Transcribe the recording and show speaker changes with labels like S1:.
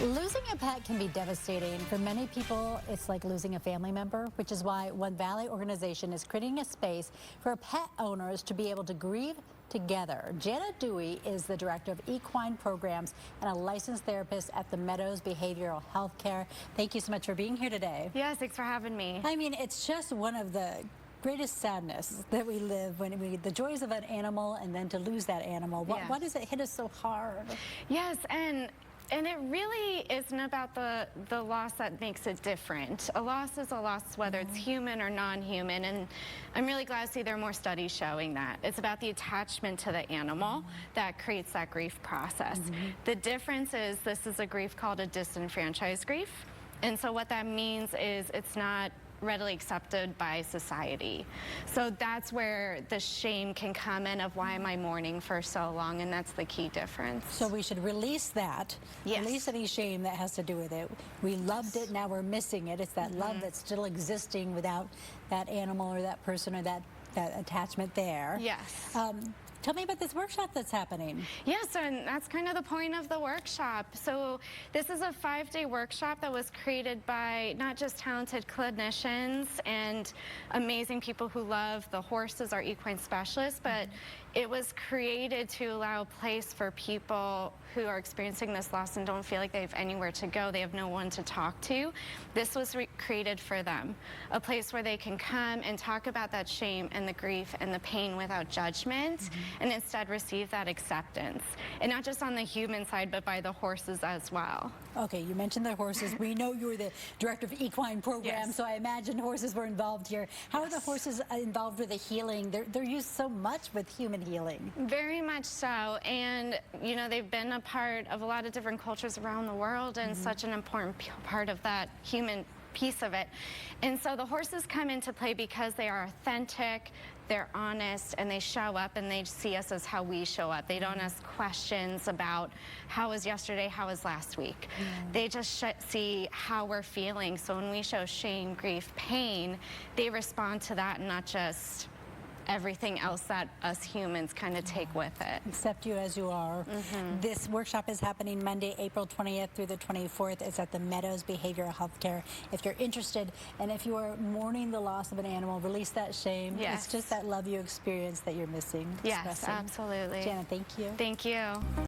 S1: Losing a pet can be devastating. For many people, it's like losing a family member, which is why One Valley organization is creating a space for pet owners to be able to grieve together. Janna is the director of equine programs and a licensed therapist at the Meadows Behavioral Health Care. Thank you so much for being here today.
S2: Yes, thanks for having me.
S1: I mean, it's just one of the greatest sadness that we live when the joys of an animal and then to lose that animal. Why does it hit us so hard?
S2: Yes, and it really isn't about the loss that makes it different. A loss is a loss whether it's human or non-human, and I'm really glad to see there are more studies showing that. It's about the attachment to the animal that creates that grief process. The difference is this is a grief called a disenfranchised grief, and so what that means is it's not readily accepted by society. So that's where the shame can come in of why am I mourning for so long, and that's the key difference.
S1: So we should release that, release any shame that has to do with it. We loved it, now we're missing it. It's that love that's still existing without that animal or that person or that attachment there.
S2: Yes.
S1: Tell me about this workshop that's happening.
S2: Yes, and that's kind of the point of the workshop. So this is a 5-day workshop that was created by not just talented clinicians and amazing people who love the horses, our equine specialists, but it was created to allow a place for people who are experiencing this loss and don't feel like they have anywhere to go. They have no one to talk to. This was created for them, a place where they can come and talk about that shame and the grief and the pain without judgment, and instead receive that acceptance. And not just on the human side, but by the horses as well.
S1: Okay, you mentioned the horses. We know you're the director of equine programs, so I imagine horses were involved here. How are the horses involved with the healing? They're used so much with human healing.
S2: Very much so, and you know, they've been a part of a lot of different cultures around the world, and such an important part of that human piece of it. And so the horses come into play because they are authentic, they're honest, and they show up and they see us as how we show up. They don't ask questions about how was yesterday, how was last week. They just see how we're feeling. So when we show shame, grief, pain, they respond to that and not just everything else that us humans kind of take with it.
S1: Accept you as you are. This workshop is happening Monday, April 20th through the 24th. It's at the Meadows Behavioral Health Care. If you're interested, and if you are mourning the loss of an animal, release that shame. It's just that love you experience that you're missing.
S2: Yes, absolutely.
S1: Janna, thank you.
S2: Thank you.